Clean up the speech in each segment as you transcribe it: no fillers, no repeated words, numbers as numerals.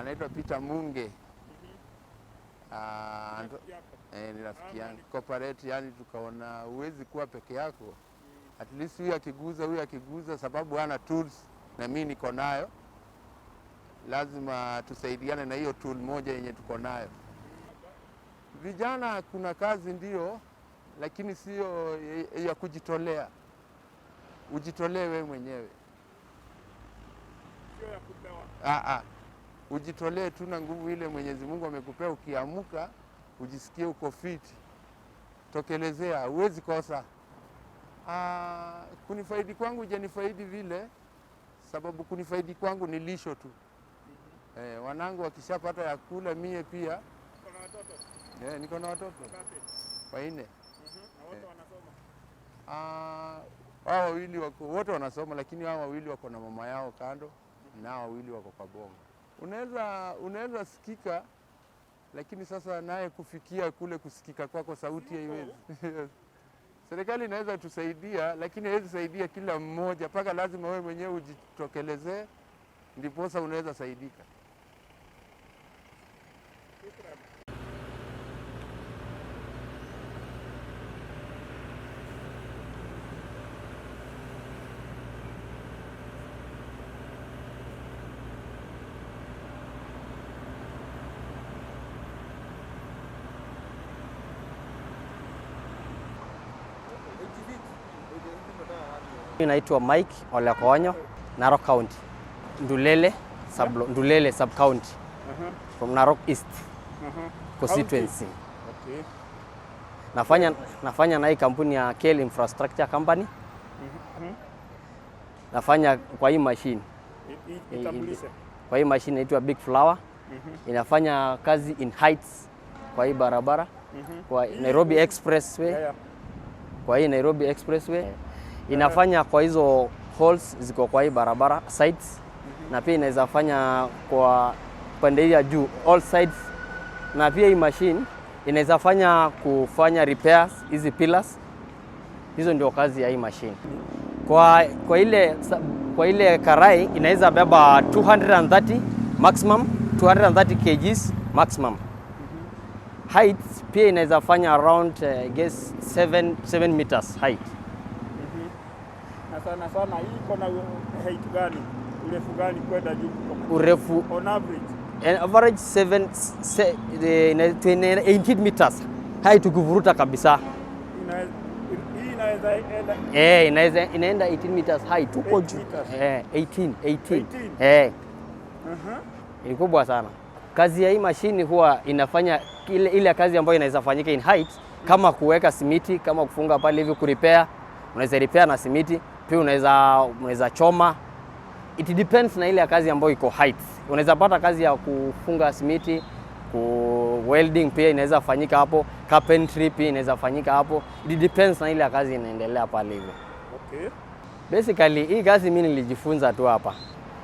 anaitwa Peter Munge. Ni rafiki yangu. Cooperate, yani tukaona uwezi kuwa peke yako. At least huyu akiguza sababu hana tools na mimi niko nayo. Lazima tusaidiane na hiyo tool moja yenye tuko nayo. Vijana kuna kazi ndio, lakini sio ya kujitolea. Ujitolee wewe mwenyewe. Sio ya kupewa. Ujitolee tu na nguvu ile Mwenyezi Mungu amekupea. Ukiamuka ujisikie uko fit. Tokelezea, huwezi kosa. Kunifaidi kwangu hujanifaidi vile, sababu kunifaidi kwangu ni lisho tu. Wanangu wakishapata ya kula, mie pia. Uko na watoto? Niko na watoto. Wanne. Na wote wanasoma? Hao wawili wako wote wanasoma, lakini hao wawili wako na mama yao kando, na hao wawili wako kwa bongo. Unaweza sikika, lakini sasa naye kufikia kule kusikika kwako sauti haiwezi. Serikali inaweza tusaidia, lakini haiwezi saidia kila mmoja. Paka lazima wewe mwenyewe ujitokelezee, ndipo sasa unaweza saidika. Naitwa Mike Olekonyo, Narok County, Ndulele sub county, from Narok East constituency. Nafanya na hii kampuni ya Kel Infrastructure Company. Nafanya kwa hii machine. Kwa hii machine inaitwa Big Flower. Inafanya kazi in heights kwa hii barabara, kwa Nairobi Expressway. Kwa hii Nairobi Expressway inafanya kwa hizo holes ziko kwa hii barabara sides, na pia inaweza fanya kwa pande ya juu all sides, na pia hii machine inaweza fanya kufanya repairs hizi pillars. Hizo ndio kazi ya hii machine. Kwa ile karai inaweza beba 230 maximum, 230 kgs maximum. Height pia inaweza fanya around 7 meters height. Na sana hii iko na height gani? Urefu gani kwenda juu? Urefu on average? Average 18 meters height ukivuruta kabisa. Hii inaweza inaenda 18 meters height huko juu. 18. Ni kubwa sana. Kazi ya hii mashini huwa inafanya ile kazi ambayo inaweza fanyika in height, kama kuweka simiti, kama kufunga pale hivi kurepair, unaweza repair na simiti, pia unaweza choma. It depends na ile kazi ambayo iko height. Unaweza pata kazi ya kufunga simiti, welding pia inaweza fanyika hapo, carpentry pia inaweza fanyika hapo. It depends na ile kazi inaendelea pale hivyo. Okay. Basically hii kazi mimi nilijifunza tu hapa.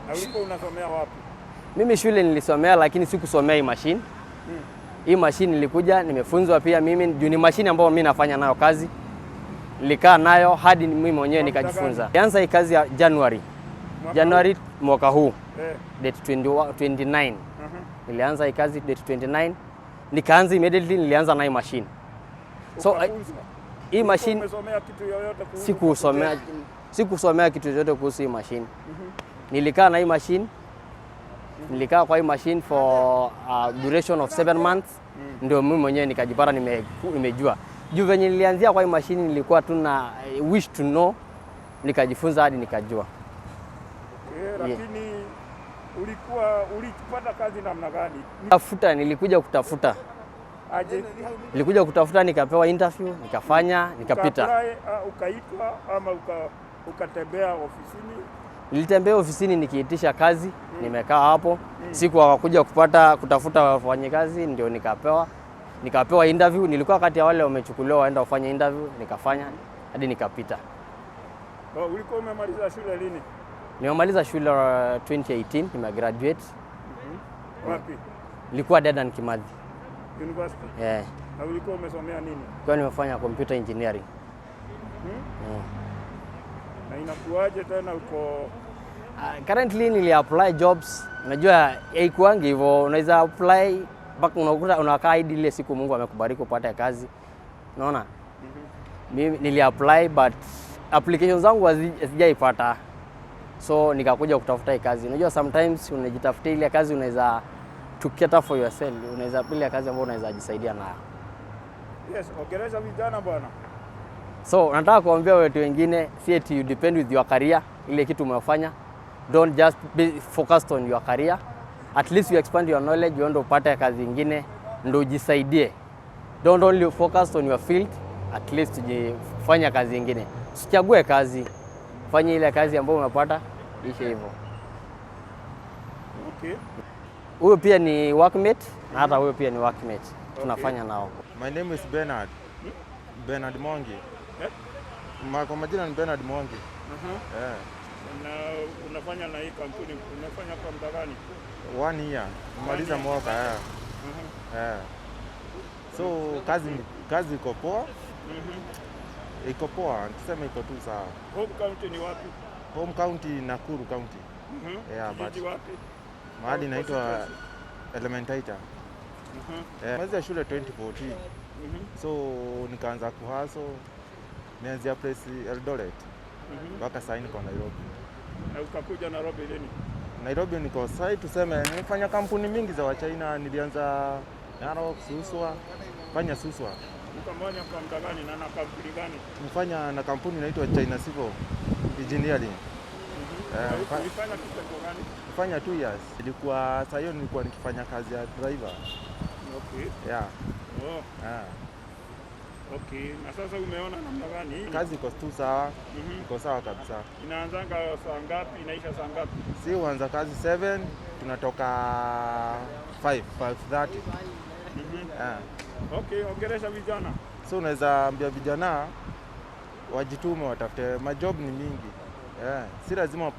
Na uliko unasomea wapi? Mimi shule nilisomea, lakini sikusomea hii machine. Hii machine nilikuja nimefunzwa pia mimi, juu ni machine ambayo mimi nafanya nayo kazi. Nilikaa nayo hadi mimi mwenyewe nikajifunza. Nilianza hii kazi ya January mwaka huu. Date 29. Nilianza hii kazi date 29. Nikaanza immediately, nilianza na hii machine. So hii machine umesomea kitu yoyote kuhusu? Sikusomea kitu yoyote kuhusu hii machine. Nilikaa na hii machine. Nilikaa kwa hii machine for a duration of 7 months. Ndio mimi mwenyewe nikajipata nimejua. Juu venye nilianzia kwa hii machine nilikuwa tu na wish to know, nikajifunza hadi nikajua. Lakini ulipata kazi namna gani? Nilikuja kutafuta. Aje? Nilikuja kutafuta, nikapewa interview, nikafanya, nikapita. Ukaitwa ama ukatembea ofisini? Nilitembea ofisini nikiitisha kazi, nimekaa hapo. Siku wakakuja kutafuta wafanyikazi, ndio nikapewa interview. Nilikuwa kati ya wale wamechukuliwa waenda kufanya interview, nikafanya hadi nikapita. Ulikuwa umemaliza shule lini? Nimemaliza shule 2018, nimegraduate. Wapi? Nilikuwa Dedan Kimathi University. Na ulikuwa umesomea nini? Kwa nimefanya computer engineering. Na inakuaje tena uko Currently nili apply jobs. Unajua haikuangi hivyo, unaweza apply mpaka unakuta unakaa hadi ile siku Mungu amekubariki upate kazi. Unaona? Mimi nili apply but applications zangu hazijaipata. So nikakuja kutafuta hii kazi. Unajua sometimes unajitafutia ile kazi unaweza to cater for yourself. Unaweza ile kazi ambayo unaweza jisaidia nayo. Yes, ongelesha vijana bwana. So nataka kuambia watu wengine, si eti you depend with your career, ile kitu umefanya. Don't just be focused on your career. At least you expand your knowledge, uende upate kazi nyingine ndio ujisaidie. Don't only focus on your field, at least fanya kazi nyingine. Usichague kazi. Fanya ile kazi ambayo umepata, ishe hivyo. Okay. Huyo pia ni workmate na hata huyo pia ni workmate. Tunafanya nao. My name is Bernard. Bernard Mwangi. Kwa majina ni Bernard Mwangi. Na unafanya na hii kampuni, unafanya kwa muda gani? 1 year. Nimaliza mwaka. So kazi iko poa. Iko poa, tuseme iko tu sawa. Home county ni wapi? Home county Nakuru County. But wapi? mahali inaitwa Elementaita. Mwanzo shule 2014. So nikaanza kuhaso. Nianzia place Eldoret. Mpaka sasa niko Nairobi. Na ukakuja Nairobi lini? Nairobi niko sasa tuseme nilifanya kampuni mingi za Wachina, nilianza Narok, Suswa, fanya Suswa. Ukafanya kwa muda gani na kampuni gani? Nifanya na kampuni inaitwa China Civil Engineering. Ulifanya kitu gani? Nifanya 2 years. Ilikuwa sasa hiyo nilikuwa nikifanya kazi ya driver. Okay. Yeah. Okay. Na sasa umeona namna gani? Kazi iko tu sawa. Iko sawa kabisa. Inaanzanga saa ngapi, inaisha saa ngapi? Si huanza kazi 7, tunatoka 5:30. Okay, ongelesha vijana. So unaweza ambia vijana wajitume, watafute majob ni mingi. Si lazima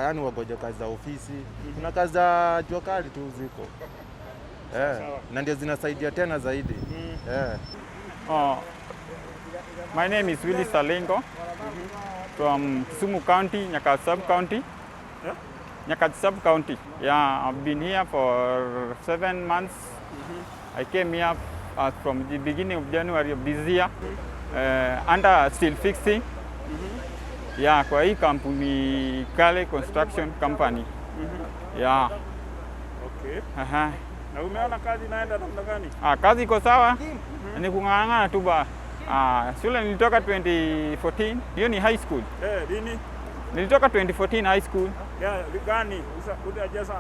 yani wagoje kazi za ofisi. Kuna kazi za jua kali tu ziko. Na ndio zinasaidia tena zaidi. My name is Willy Salengo from Kisumu County, Nyakach Sub-County. Nyakach Sub-County. Yeah, I've been here for 7 months. I came here from the beginning of January of this year under steel fixing. Yeah, kwa hii kampuni Kale Construction Company. Yeah. Okay. Na umeona kazi inaenda namna gani? Kazi iko sawa. Ni kung'ang'ana tu ba. Shule nilitoka 2014. Hiyo ni high school. Lini? Nilitoka 2014 high school. Gani? Unajaza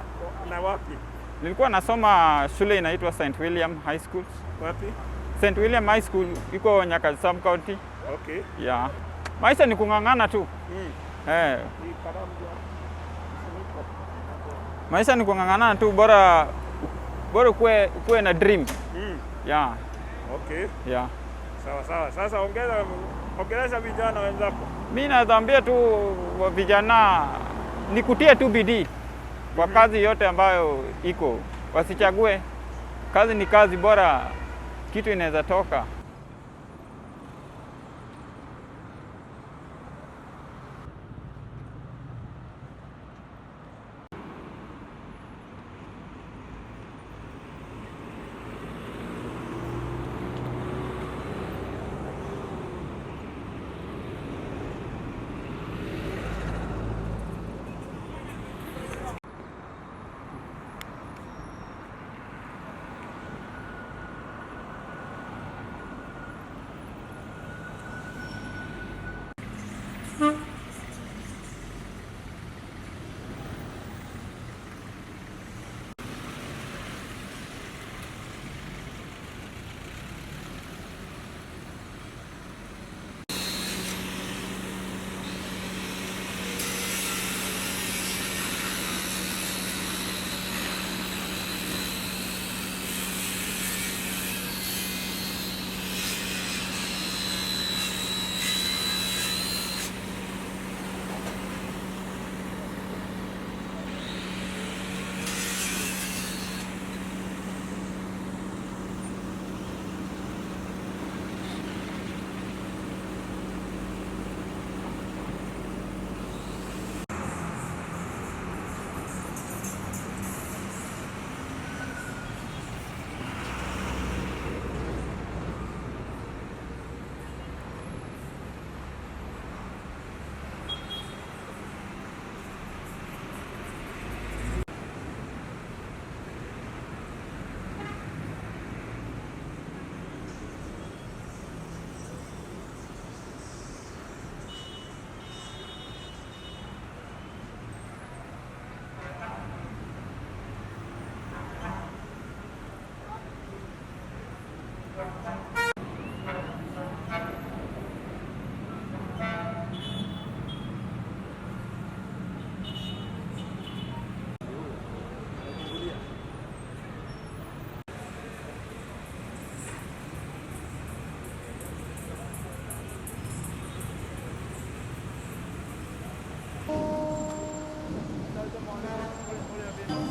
na wapi? Nilikuwa nasoma shule inaitwa St. William High School. Wapi? St. William High School iko Nyakach Sub-County. Okay. Yeah. Maisha ni kung'ang'ana tu. Maisha ni kung'ang'ana tu, bora kuwe na dream. Yeah. Okay. Yeah. Sawa. Sasa ongelesha vijana wenzako. Mimi naambia tu vijana ni kutia tu bidii kwa kazi yote ambayo iko. Wasichague. Kazi ni kazi, bora kitu inaweza toka.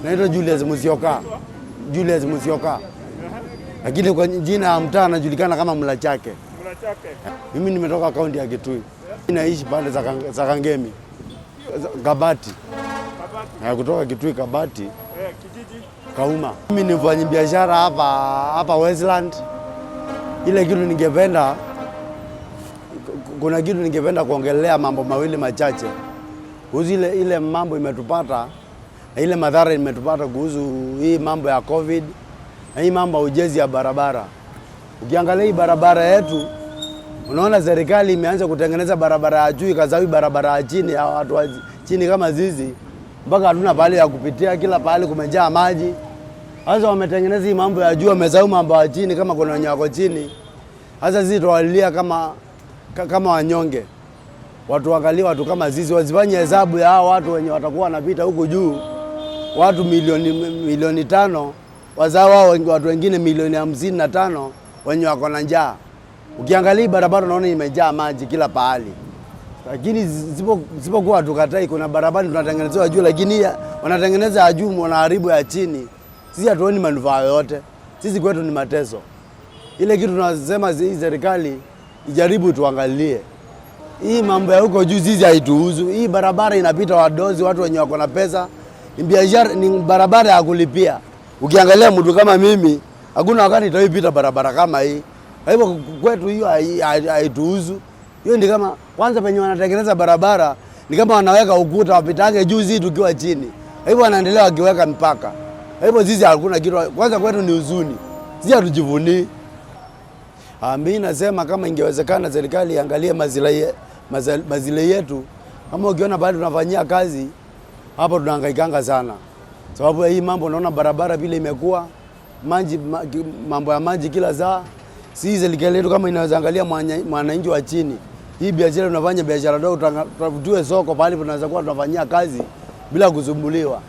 Naitwa Julius Musyoka. Lakini kwa jina ya mtaa anajulikana kama Mlachake. Mimi nimetoka kaunti ya Kitui. Naishi pande za Kangemi. Kabati. Kutoka Kitui Kabati. Kijiji Kauma. Mimi ni mfanyabiashara hapa Westland. Ile kitu ningependa, kuna kitu ningependa kuongelea mambo mawili machache. Kuhusu ile mambo imetupata na ile madhara imetupata kuhusu hii mambo ya COVID na hii mambo ya ujenzi ya barabara. Ukiangalia hii barabara yetu, unaona serikali imeanza kutengeneza barabara ya juu, ikazawi barabara ya chini ya watu wa chini kama zizi, mpaka hatuna pahali ya kupitia, kila pahali kumejaa maji. Sasa wametengeneza hii mambo ya juu, wamezawi mambo ya chini kama kuna wenye wako chini. Sasa sisi tuwalilia kama wanyonge. Watu angalia watu kama sisi, wasifanye hesabu ya hao watu wenye watakuwa wanapita huko juu. Watu milioni 5, wazao wao watu wengine milioni 55 wenye wako na njaa. Ukiangalia barabara unaona imejaa maji kila pahali. Lakini sipokuwa tukatai, kuna barabara tunatengenezewa juu, lakini wanatengeneza ya juu wanaharibu ya chini. Sisi hatuoni manufaa yote. Sisi kwetu ni mateso. Ile kitu tunasema hii serikali ijaribu tuangalie. Hii mambo ya huko juu sisi haituhusu. Hii barabara inapita wadozi, watu wenye wako na pesa. Biashara ni barabara ya kulipia. Ukiangalia mtu kama mimi, hakuna wakati nitaipita barabara kama hii. Kwa hivyo kwetu hiyo haituhusu. Hiyo ni kama kwanza penye wanatengeneza barabara ni kama wanaweka ukuta wapitange juu sisi tukiwa chini. Kwa hivyo wanaendelea wakiweka mipaka. Kwa hivyo sisi hakuna kitu. Kwanza kwetu ni huzuni. Sisi hatujivunii. Mimi nasema kama ingewezekana serikali iangalie maslahi yetu. Kama ukiona bado tunafanyia kazi, hapo tunahangaikanga sana. Sababu hii mambo naona barabara vile imekuwa, mambo ya maji kila saa. Sisi serikali yetu kama inaweza angalia mwananchi wa chini. Hii biashara tunafanya biashara ndogo, tutafutiwe soko pale tunaweza kuwa tunafanyia kazi bila kusumbuliwa.